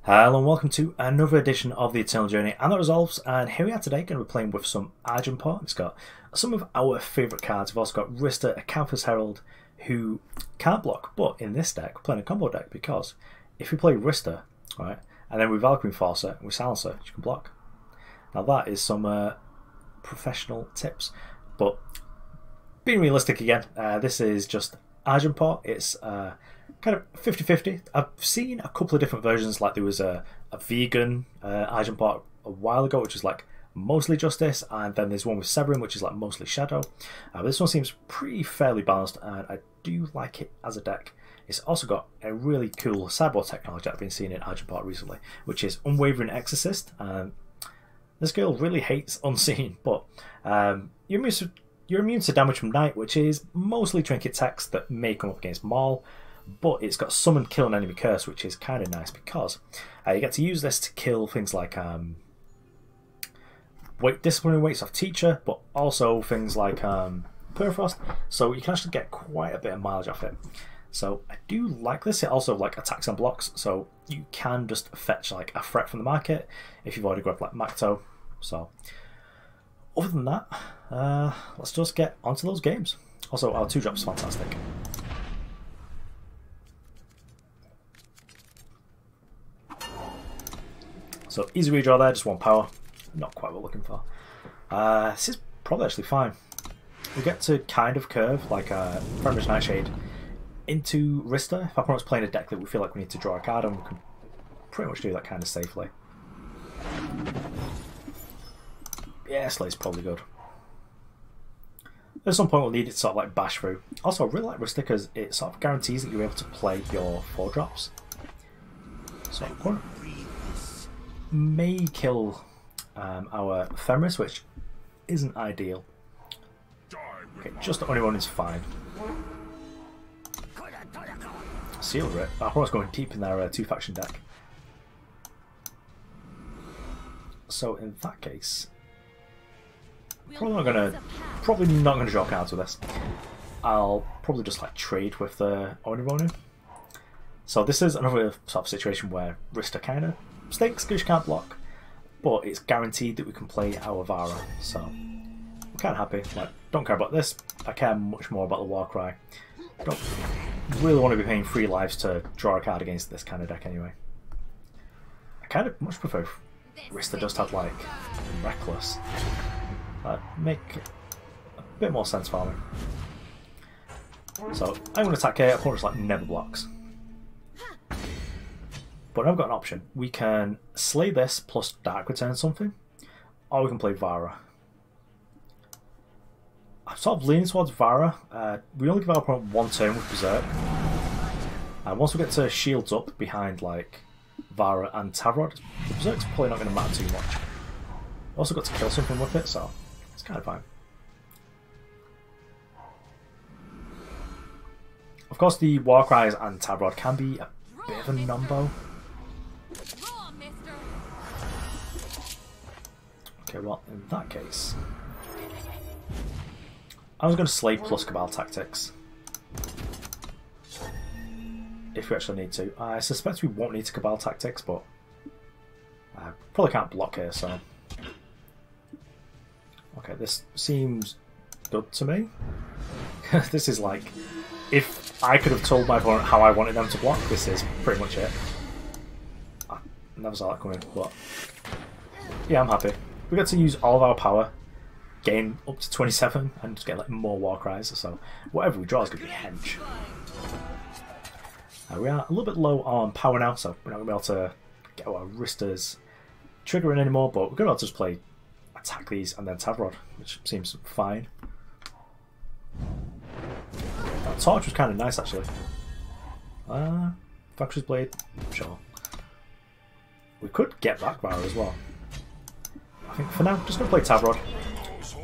Hello and welcome to another edition of the Eternal Journey and the Resolves, and here we are today going to be playing with some Argenport. It's got some of our favourite cards. We've also got Rhysta, Acantha's Herald, who can't block, but in this deck we're playing a combo deck because if we play Rhysta, right, and then we Valkyrie Enforcer and we Silencer, she can block. Now that is some professional tips, but being realistic again, this is just Argenport. It's kind of 50-50. I've seen a couple of different versions, like there was a vegan Argenport a while ago, which is like mostly Justice, and then there's one with Severin, which is like mostly Shadow. But this one seems pretty fairly balanced, and I do like it as a deck. It's also got a really cool sideboard technology I've been seeing in Argenport recently, which is Unwavering Exorcist. This girl really hates Unseen, but you're immune to damage from Night, which is mostly trinket text that may come up against Maul. But it's got Summon, Kill, and Enemy Curse, which is kind of nice because you get to use this to kill things like disciplinary weights off Teacher, but also things like Permafrost. So you can actually get quite a bit of mileage off it. So I do like this. It also like attacks and blocks, so you can just fetch like a threat from the market if you've already got like Macto. So other than that, let's just get onto those games. Also, our 2-drop's fantastic. So easy redraw there, just 1 power. Not quite what we're looking for. This is probably actually fine. We get to kind of curve like Fenris Nightshade into Rhysta. If our opponent's playing a deck that we feel like we need to draw a card on, we can pretty much do that kind of safely. Yeah, Slay's probably good. At some point we'll need it to sort of like bash through. Also, I really like Rhysta because it sort of guarantees that you're able to play your 4-drops. So opponent may kill our Fenris, which isn't ideal. Okay, just the only one is fine. Seal Rip. Our opponent's going deep in their 2-faction deck. So in that case, probably not gonna draw cards with this. I'll probably just like trade with the Onironu. So this is another sort of situation where Rhysta kind of stinks because she can't block, but it's guaranteed that we can play our Vara, so I'm kind of happy. Like, don't care about this. I care much more about the Warcry. Don't really want to be paying 3 lives to draw a card against this kind of deck anyway. I kind of much prefer if Rhysta just had like Reckless. That'd make a bit more sense for me. So I'm going to attack here. Opponent just like never blocks. But I've got an option. We can slay this plus Dark Return something, or we can play Vara. I'm sort of leaning towards Vara. We only give our opponent 1 turn with Berserk. And once we get to shields up behind like Vara and Tavrod, the Berserk's probably not going to matter too much. Also got to kill something with it, so it's kind of fine. Of course, the Warcries and Tavrod can be a bit of a numbo. Okay, well, in that case, I was going to slay plus Cabal Tactics. If we actually need to. I suspect we won't need to Cabal Tactics, but I probably can't block here, so... Okay, this seems good to me. This is like, if I could have told my opponent how I wanted them to block, this is pretty much it. I never saw that coming, but yeah, I'm happy. We get to use all of our power, gain up to 27, and just get like more Warcries, so whatever we draw is going to be hench. We are a little bit low on power now, so we're not going to be able to get our Rhysta's triggering anymore, but we're going to be able to just play attack these and then Tavrod, which seems fine. That torch was kind of nice actually. Vanquisher's Blade, sure. We could get back Vara as well. I think for now, just going to play Tavrod.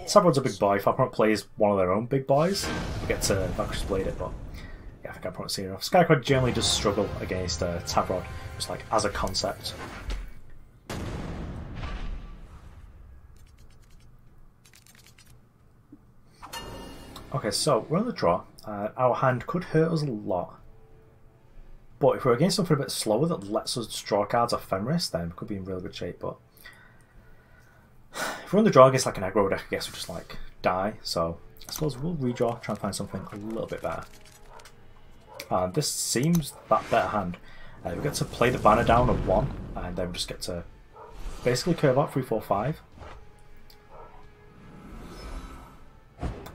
Tavrod's a big boy. If our opponent plays one of their own big boys, we get to Vanquisher's Blade it, but yeah, I think our opponent's seen enough. Skycrag generally does struggle against Tavrod, just like as a concept. Okay, so we're on the draw. Our hand could hurt us a lot. But if we're against something a bit slower that lets us draw cards off Fenris, then we could be in really good shape. But if we're on the draw against like an aggro deck, I guess we just like die. So I suppose we'll redraw, try and find something a little bit better. This seems that better hand. We get to play the banner down at 1, and then we just get to basically curve out 3, 4, 5.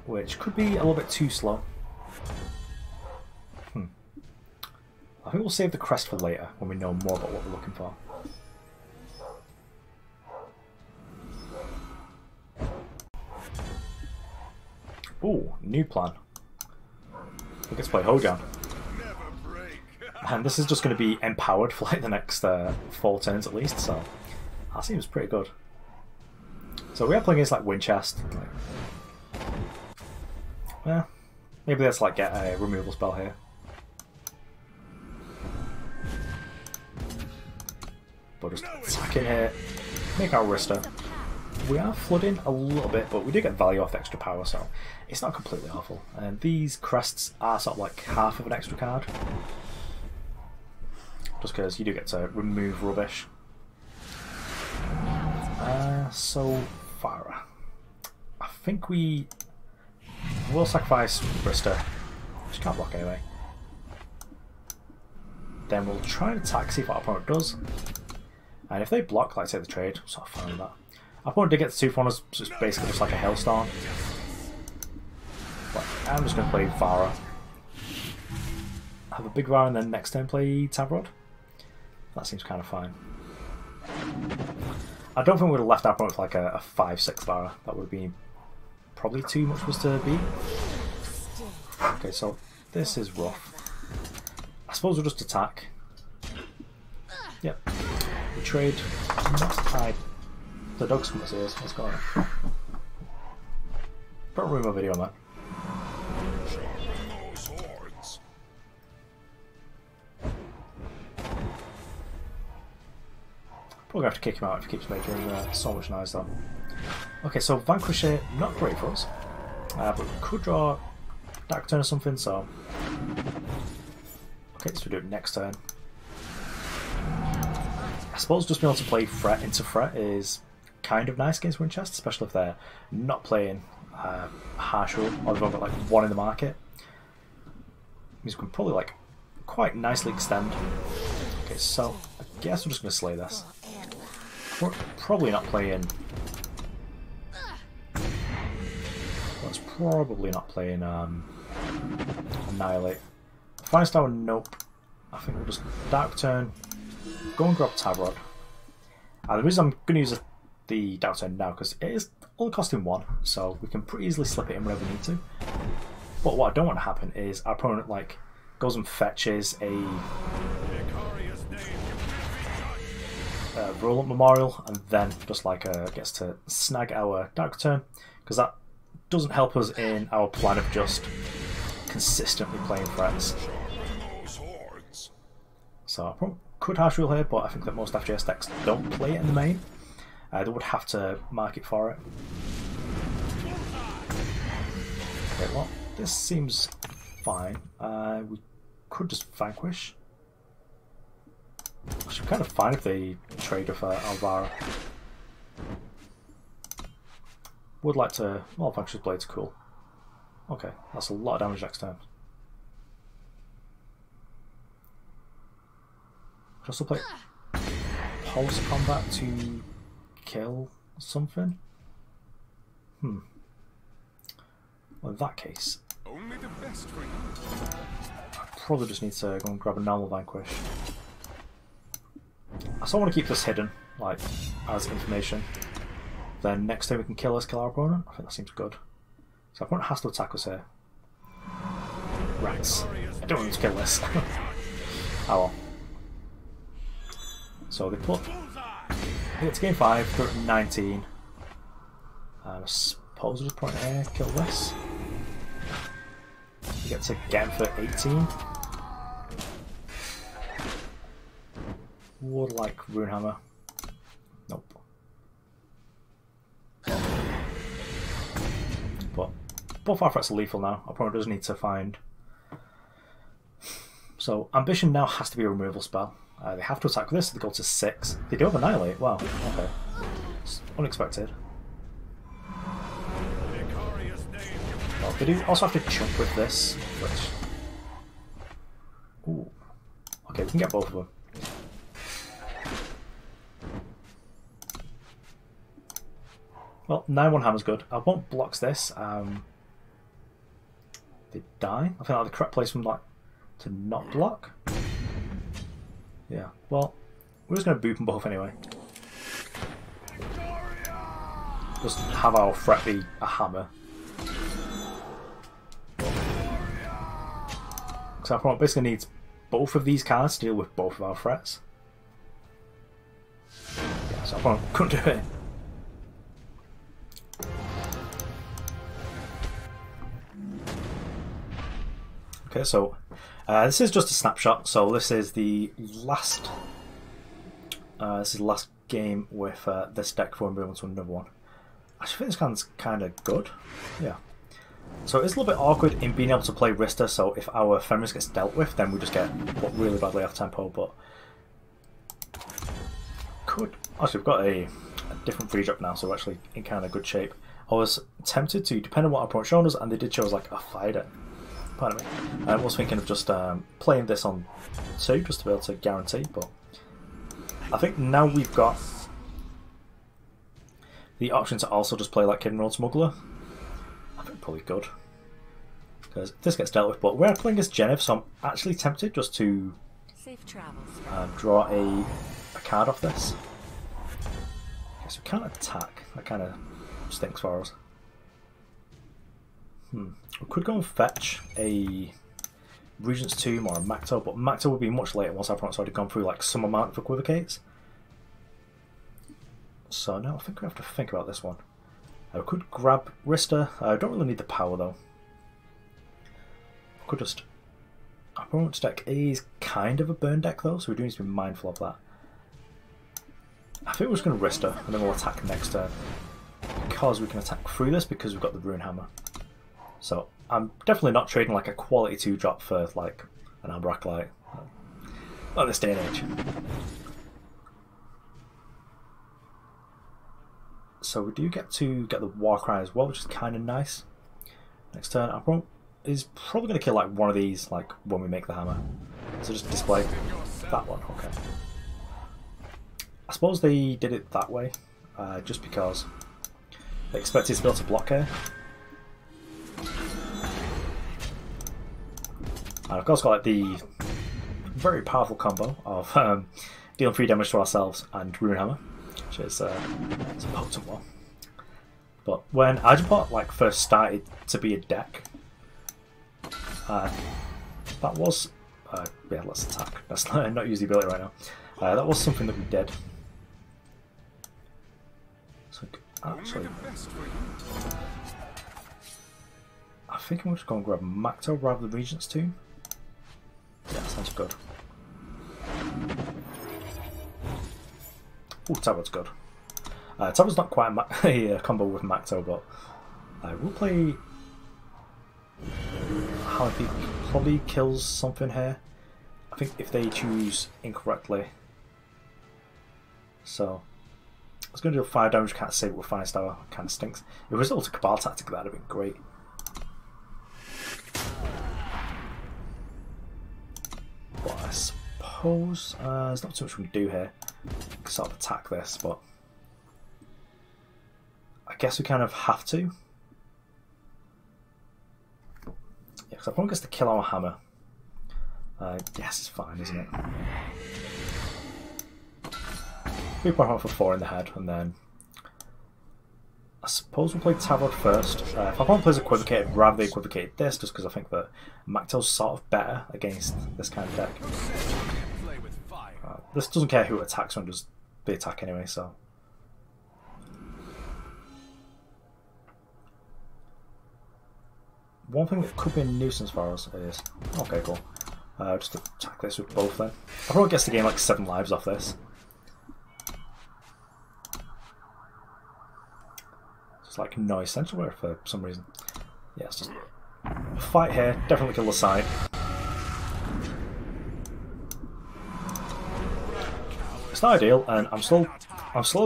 Which could be a little bit too slow. I think we'll save the Crest for later, when we know more about what we're looking for. Ooh, new plan. We get to play Hojan. And this is just going to be empowered for like the next 4 turns at least, so that seems pretty good. So we are playing against like Winchest. Yeah, maybe let's like get a removal spell here. But just attack in here, make our Rhysta. We are flooding a little bit, but we do get value off the extra power, so it's not completely awful. And these crests are sort of like half of an extra card. Just because you do get to remove rubbish. So, Vara. I think we will sacrifice Rhysta. She can't block anyway. Then we'll try and attack, see if our opponent does. And if they block, like say the trade, I'm sort of fine with that. Our opponent did get the 2 for us, so it's basically just like a Hailstorm. But I'm just going to play Vara. Have a big Vara and then next turn play Tavrod. That seems kind of fine. I don't think we would have left our opponent with like a 5-6 Vara. That would be probably too much for us to beat. Okay, so this is rough. I suppose we'll just attack. Yep. We trade. Not hide. The dog's from his ears. What's going on? Better ruin my video, man. Probably gonna have to kick him out if he keeps making so much noise though. Okay, so Vanquisher, not great for us. But we could draw Dark Turn or something, so. Okay, so we do it next turn. I suppose just being able to play threat into threat is kind of nice against Winchest, especially if they're not playing harsh rule or they've only got like 1 in the market. Means we can probably like quite nicely extend. Okay, so I guess we're just going to slay this. We're probably not playing. That's probably not playing Annihilate. Fire Star, nope. I think we'll just Dark Turn, go and grab Tavrod. The reason I'm going to use the Dark Turn now because it is only costing 1, so we can pretty easily slip it in whenever we need to. But what I don't want to happen is our opponent like goes and fetches a roll-up memorial and then just like gets to snag our Dark Turn, because that doesn't help us in our plan of just consistently playing threats. So I probably could harsh rule here, but I think that most FJS decks don't play it in the main. They would have to mark it for it. Okay, well, this seems fine. We could just Vanquish. Actually, kind of fine if they trade with Vara. Would like to. Well, Vanquisher's Blade's cool. Okay, that's a lot of damage next turn. Could also play Pulse Combat to kill something. Well, in that case, only the best for you. I probably just need to go and grab a normal Vanquish. I still want to keep this hidden, like, as information. Then next time we can kill our opponent. I think that seems good. So our opponent has to attack us here. Rats. I don't want to kill this. Oh well. So they put. It's game 5, they're at 19. I suppose we'll just point here, kill this. We get to get him for 18. Would like Runehammer. Nope. But both our threats are lethal now. Our opponent does need to find So Ambition now has to be a removal spell. They have to attack with this, so they go to 6. They do have Annihilate. Wow, okay. It's unexpected. Well, they do also have to chunk with this, which... Ooh. Okay, we can get both of them. Well, 9-1 hammer's good. I won't blocks this. They die. I think that's the correct place from like to not block. Yeah. Well, we're just gonna boop them both anyway. Just have our threat be a hammer. So our opponent basically needs both of these cards to deal with both of our threats. Yeah, so our opponent couldn't do it. Okay, so this is just a snapshot. So this is the last. This is the last game with this deck before we move on to another one. I think this card's kind of good. Yeah. So it's a little bit awkward in being able to play Rhysta. So if our Fenris gets dealt with, then we just get put really badly off tempo. But could actually we've got a different free drop now, so we're actually in kind of good shape. I was tempted to, depending on what our opponent showed us, and they did show us like a fighter. Pardon me. I was thinking of just playing this on 2 just to be able to guarantee, but I think now we've got the option to also just play like Kid and Road Smuggler. I think probably good, because this gets dealt with, but we're playing as Genev, so I'm actually tempted just to draw a card off this. Okay, so we can't attack. That kind of stinks for us. We could go and fetch a Regent's Tomb or a Macto, but Macto would be much later once our opponent's already gone through like some amount of Equivocates. So now I think we have to think about this one. I could grab Rhysta. I don't really need the power though. I could just... Our opponent's deck is kind of a burn deck though, so we do need to be mindful of that. I think we're just going to Rhysta and then we'll attack next turn, because we can attack through this because we've got the Runehammer. So I'm definitely not trading like a quality 2 drop for like an Auric Light. Not in this day and age. So we do get to get the Warcry as well, which is kind of nice. Next turn, our opponent is probably going to kill like one of these like when we make the hammer. So just display that one. Okay. I suppose they did it that way, just because they expected to be able to block here. And of course got like the very powerful combo of dealing 3 damage to ourselves and Runehammer, which is it's a potent one. But when Argenport like first started to be a deck, that was yeah, let's attack. Let's not use the ability right now. That was something that we did. So actually, I think I'm just going to grab Macto rather than Regent's Tomb. Yeah, sounds good. Ooh, Tavrod's good. Tavrod's not quite a combo with Macto, but I will play... How he probably kills something here. I think if they choose incorrectly. So, I was going to do 5 damage, can't save it with Fire Star, kind of stinks. If it was a Cabal tactic, that would have been great. But I suppose there's not too much we can do here. We can sort of attack this, but I guess we kind of have to. Yeah, because our opponent gets to kill our hammer. Yes, it's fine, isn't it? 3.5 for 4 in the head, and then I suppose we'll play Tavrod first. If our opponent plays Equivocated, I'd rather they equivocated this, just because I think that Macto's sort of better against this kind of deck. This doesn't care who attacks when does the attack anyway, so. One thing that could be a nuisance for us is... Okay, cool. Just attack this with both then. I probably guess to gain like 7 lives off this. It's like no essential wear for some reason. Yeah, it's just a fight here. Definitely kill the side. it's not ideal, and I'm slowly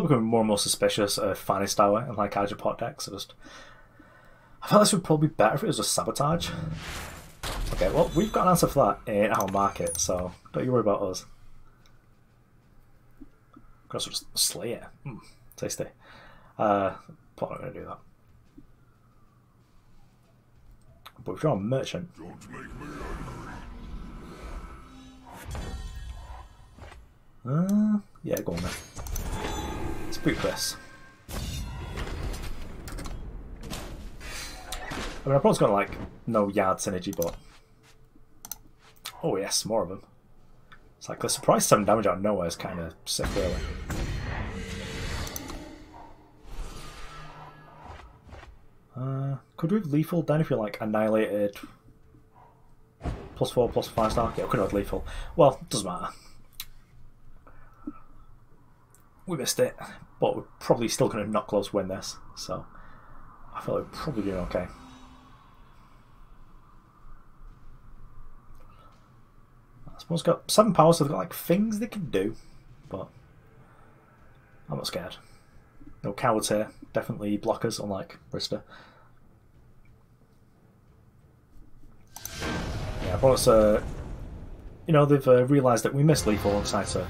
becoming more and more suspicious of Finest Tower and like Argenport decks. I felt this would probably be better if it was just Sabotage. Okay, well, we've got an answer for that in our market, so don't you worry about us. Of course, we'll just slay it. Tasty. Probably not going to do that. But we've drawn a Merchant. Yeah, go on then. Let's boot this. I mean, our opponent's got like no yard synergy, but oh yes, more of them. It's like the surprise 7 damage out of nowhere is kind of sick, really. Could we have lethal then if you're like annihilated +4 +5 Yeah, we could have had lethal. Well, doesn't matter. We missed it, but we're probably still going to not close win this, so I feel like we're probably doing okay. I suppose got 7 power, so they've got like things they can do, but I'm not scared. No cowards here, definitely blockers, unlike Rhysta. Yeah, but it's you know, they've realised that we missed lethal and decided to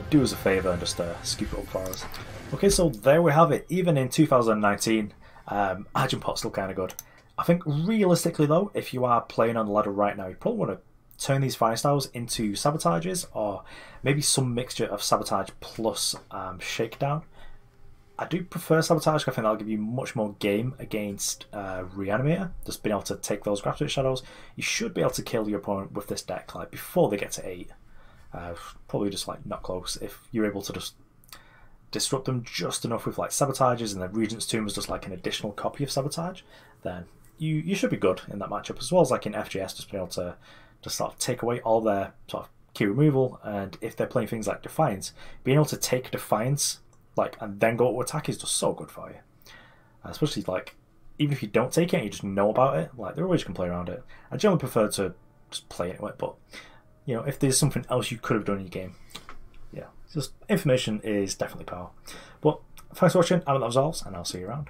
do us a favour and just scoop it up for us. Okay, so there we have it. Even in 2019, Argenport's still kind of good. I think realistically though, if you are playing on the ladder right now, you probably want to turn these fire styles into sabotages, or maybe some mixture of sabotage plus shakedown. I do prefer sabotage, I think that'll give you much more game against Reanimator. Just being able to take those Gravitate Shadows. You should be able to kill your opponent with this deck like before they get to 8. Probably just like not close. If you're able to just disrupt them just enough with like sabotages, and then Regent's Tomb is just like an additional copy of sabotage, then you should be good in that matchup, as well as like in FGS, just being able to just sort of take away all their sort of key removal. And if they're playing things like Defiance, being able to take Defiance like and then go to attack is just so good for you. Especially like even if you don't take it and you just know about it, like there are ways you can play around it. I generally prefer to just play it, but you know, if there's something else you could have done in your game, yeah, just information is definitely power. But thanks for watching. I'm Resolves, and I'll see you around.